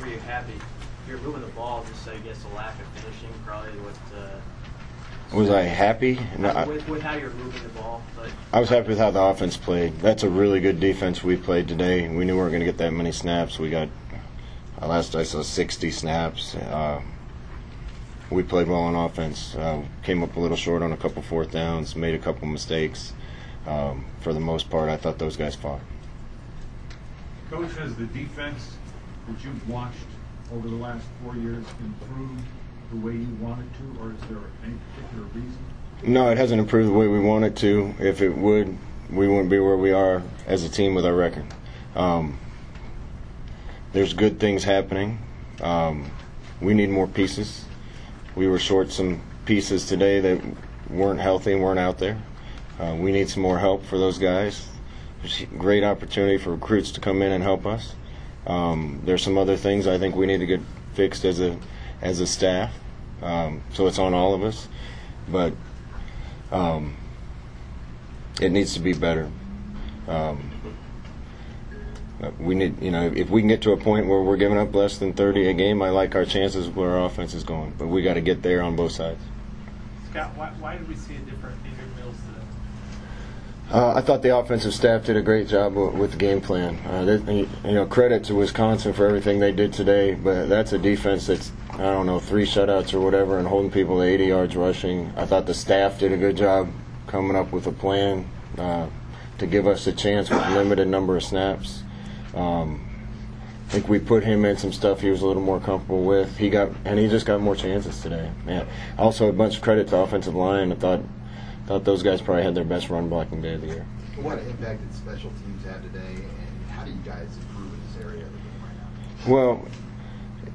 Were you happy? You're moving the ball, just I guess a lack of finishing, probably what. Was I happy? No, with how you're moving the ball. I was happy with how the offense played. That's a really good defense we played today. We knew we weren't going to get that many snaps. We got, last I saw, 60 snaps. We played well on offense. Came up a little short on a couple fourth downs, made a couple mistakes. For the most part, I thought those guys fought. Coach, has the defense that you've watched over the last 4 years improved the way you want it to, or is there any particular reason? No, it hasn't improved the way we want it to. If it would, we wouldn't be where we are as a team with our record. There's good things happening. We need more pieces. We were short some pieces today that weren't healthy and weren't out there. We need some more help for those guys. There's a great opportunity for recruits to come in and help us. There's some other things I think we need to get fixed as a staff. So it's on all of us. But it needs to be better. We need, if we can get to a point where we're giving up less than 30 a game, I like our chances where our offense is going. But we got to get there on both sides. Scott, why did we see a different Dedrick Mills today? I thought the offensive staff did a great job with the game plan. Credit to Wisconsin for everything they did today, but that's a defense that's, 3 shutouts or whatever and holding people to 80 yards rushing. I thought the staff did a good job coming up with a plan to give us a chance with a limited number of snaps. I think we put him in some stuff he was a little more comfortable with. He just got more chances today. Yeah. Also, a bunch of credit to offensive line. I thought those guys probably had their best run blocking day of the year. What impact did special teams have today, and how do you guys improve in this area of the game right now? Well,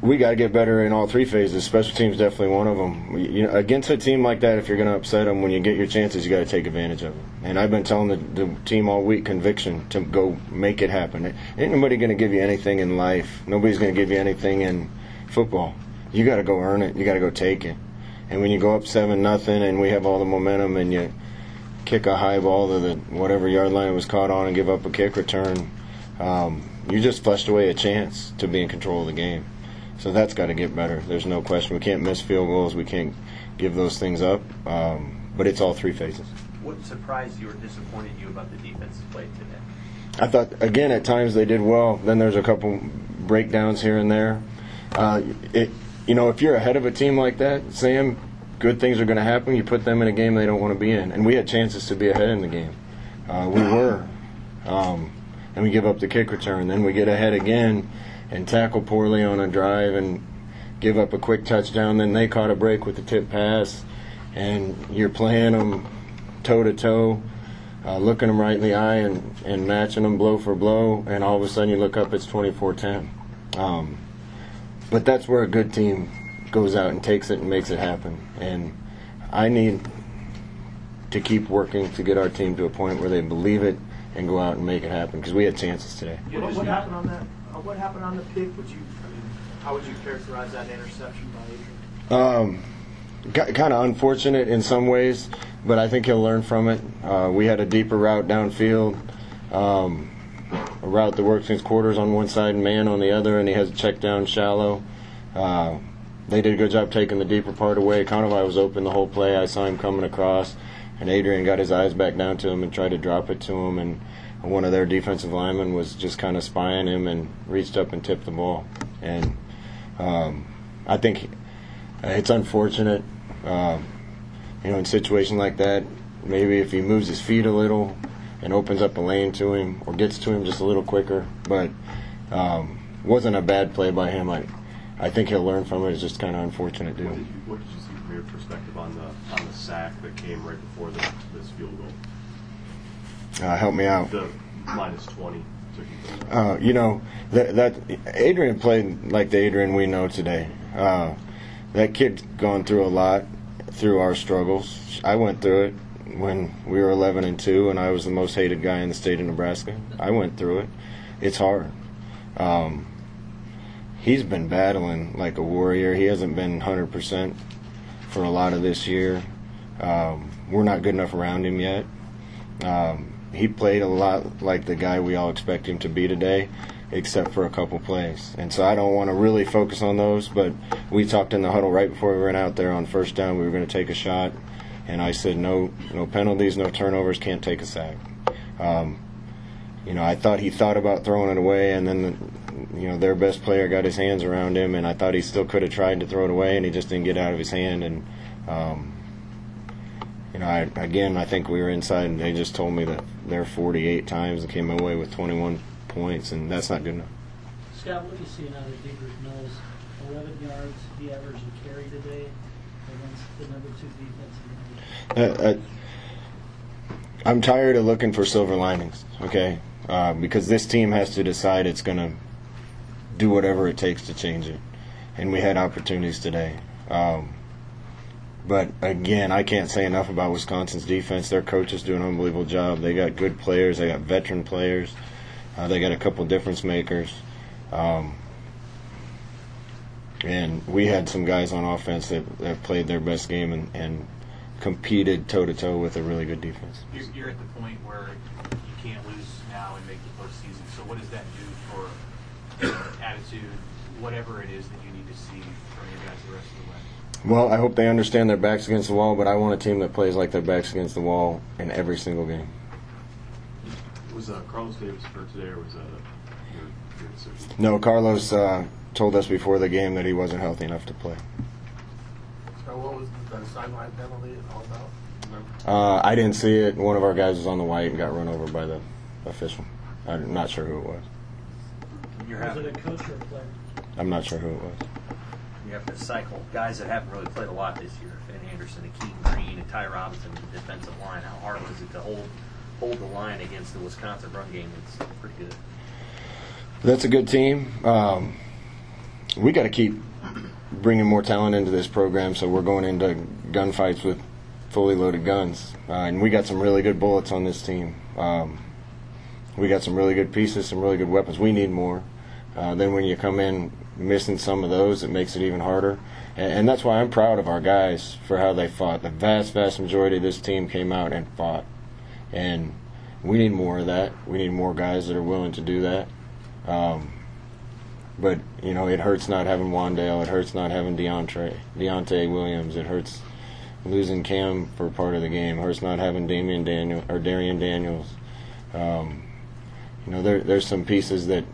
we got to get better in all three phases. Special teams definitely one of them. Against a team like that, if you're going to upset them, when you get your chances, you got to take advantage of it. And I've been telling the team all week, conviction to go make it happen. Ain't nobody going to give you anything in life. Nobody's going to give you anything in football. You got to go earn it. You got to go take it. And when you go up 7-0 and we have all the momentum and you kick a high ball to the whatever yard line it was caught on and give up a kick return, you just flushed away a chance to be in control of the game. So that's got to get better. There's no question. We can't miss field goals. We can't give those things up. But it's all three phases. What surprised you or disappointed you about the defense's play today? I thought, again, at times they did well. Then there's a couple breakdowns here and there. If you're ahead of a team like that, Sam, good things are going to happen. You put them in a game they don't want to be in. And we had chances to be ahead in the game. We were. And we give up the kick return. Then we get ahead again and tackle poorly on a drive and give up a quick touchdown. Then they caught a break with the tip pass. And you're playing them toe-to-toe, looking them right in the eye and matching them blow for blow. And all of a sudden you look up, it's 24-10. But that's where a good team goes out and takes it and makes it happen. And I need to keep working to get our team to a point where they believe it and go out and make it happen, because we had chances today. What happened on that? What happened on the pick? How would you characterize that interception by Adrian? Kind of unfortunate in some ways, but I think he'll learn from it. We had a deeper route downfield, a route that works in quarters on one side and man on the other, and he has a check down shallow. They did a good job taking the deeper part away. Conaway was open the whole play. I saw him coming across, and Adrian got his eyes back down to him and tried to drop it to him, and one of their defensive linemen was just kind of spying him and reached up and tipped the ball. And I think it's unfortunate, in situations like that, maybe if he moves his feet a little and opens up a lane to him or gets to him just a little quicker. But wasn't a bad play by him. I think he'll learn from it. It's just kind of unfortunate, dude. What did you see from your perspective on the sack that came right before this field goal? Help me out. The -20. That Adrian played like the Adrian we know today. That kid's gone through a lot through our struggles. I went through it when we were 11-2, and I was the most hated guy in the state of Nebraska. I went through it. It's hard. He's been battling like a warrior. He hasn't been 100% for a lot of this year. We're not good enough around him yet. He played a lot like the guy we all expect him to be today. except for a couple plays. And so I don't want to really focus on those, but we talked in the huddle right before we went out there on first down. We were going to take a shot, and I said no penalties, no turnovers, can't take a sack. I thought he thought about throwing it away, and then their best player got his hands around him, and I thought he still could have tried to throw it away, and he just didn't get out of his hand. And I think we were inside, and they just told me that they're 48 times and came away with 21 points, and that's not good enough. Scott, what are you seeing out of Dedrick Mills? 11 yards he averaged a carry today against the number 2 defensive. I'm tired of looking for silver linings, okay? Because this team has to decide it's going to do whatever it takes to change it. And we had opportunities today. But, again, I can't say enough about Wisconsin's defense. Their coaches do an unbelievable job. They got good players. They got veteran players. They got a couple difference makers. And we had some guys on offense that played their best game and competed toe-to-toe with a really good defense. You're at the point where you can't lose now and make the postseason. So what does that do for attitude, whatever it is that you need to see from your guys the rest of the way? Well, I hope they understand their backs against the wall, but I want a team that plays like their backs against the wall in every single game. Was Carlos Davis hurt today, or was that your decision? No, Carlos told us before the game that he wasn't healthy enough to play. So what was the sideline penalty all about? I didn't see it. One of our guys was on the white and got run over by the official. I'm not sure who it was. Was it a coach or a player? I'm not sure who it was. You have to cycle guys that haven't really played a lot this year. Finn Anderson, Akeem Green, and Ty Robinson, the defensive line. How hard was it to hold the line against the Wisconsin run game? It's pretty good. That's a good team. We got to keep bringing more talent into this program, so we're going into gunfights with fully loaded guns. And we got some really good bullets on this team. We got some really good pieces, some really good weapons. We need more. Then when you come in missing some of those, it makes it even harder. And that's why I'm proud of our guys for how they fought. The vast majority of this team came out and fought. And we need more of that. We need more guys that are willing to do that. But, it hurts not having Wandale. It hurts not having Deontay Williams. It hurts losing Cam for part of the game. It hurts not having Darian Daniels. There's some pieces that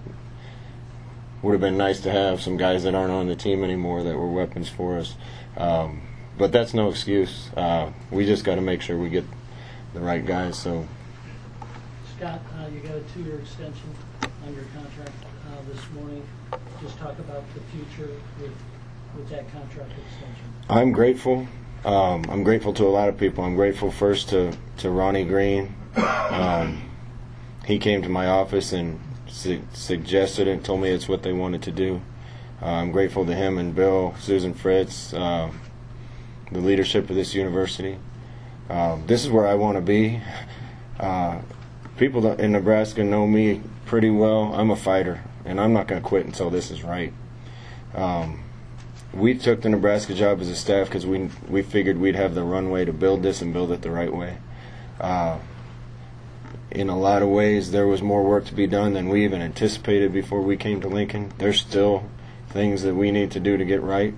would have been nice to have, some guys that aren't on the team anymore that were weapons for us. But that's no excuse. We just got to make sure we get the right guys. So, Scott, you got a 2-year extension on your contract this morning. Just talk about the future with that contract extension. I'm grateful. I'm grateful to a lot of people. I'm grateful first to Ronnie Green. He came to my office and suggested it and told me it's what they wanted to do. I'm grateful to him and Bill, Susan Fritz, the leadership of this university. This is where I want to be. People in Nebraska know me pretty well. I'm a fighter, and I'm not going to quit until this is right. We took the Nebraska job as a staff because we figured we'd have the runway to build this and build it the right way. In a lot of ways, there was more work to be done than we even anticipated before we came to Lincoln. There's still things that we need to do to get right.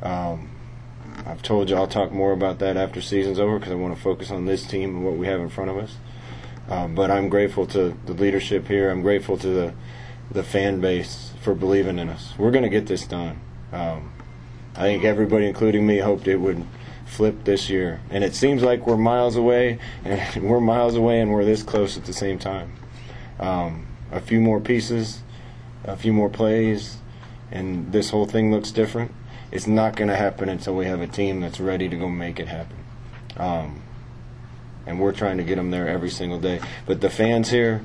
I've told you I'll talk more about that after season's over because I want to focus on this team and what we have in front of us. But I'm grateful to the leadership here. I'm grateful to the fan base for believing in us. We're going to get this done. I think everybody, including me, hoped it would flip this year. And it seems like we're miles away, and we're this close at the same time. A few more pieces, a few more plays, and this whole thing looks different. It's not going to happen until we have a team that's ready to go make it happen. And we're trying to get them there every single day. But the fans here,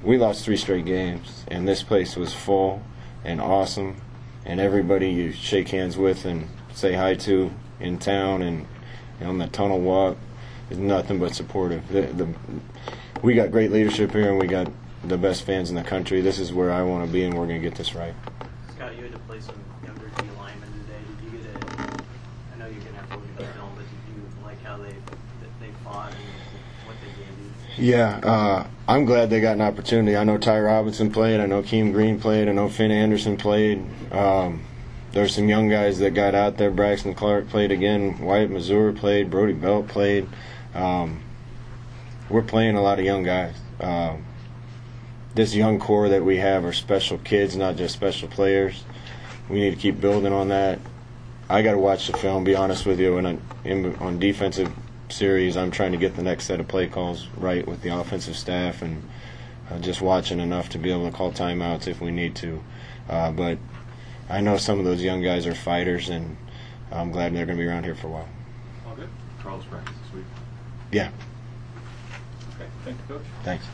we lost 3 straight games, and this place was full and awesome, and everybody you shake hands with and say hi to in town and on the tunnel walk is nothing but supportive. We got great leadership here, and we got the best fans in the country. This is where I want to be, and we're going to get this right. Scott, you had to play some younger D linemen today. Did you get I know you're going to have to look at the film, but did you like how they fought and what they gave Yeah, I'm glad they got an opportunity. I know Ty Robinson played. I know Keem Green played. I know Finn Anderson played. There's some young guys that got out there. Braxton Clark played again. Wyatt Mazur played. Brody Belt played. We're playing a lot of young guys. This young core that we have are special kids, not just special players. We need to keep building on that. I got to watch the film, be honest with you. And on defensive series, I'm trying to get the next set of play calls right with the offensive staff, and just watching enough to be able to call timeouts if we need to. But I know some of those young guys are fighters, and I'm glad they're going to be around here for a while. All good. Carl's practice this week. Yeah. Okay, thank you, Coach. Thanks.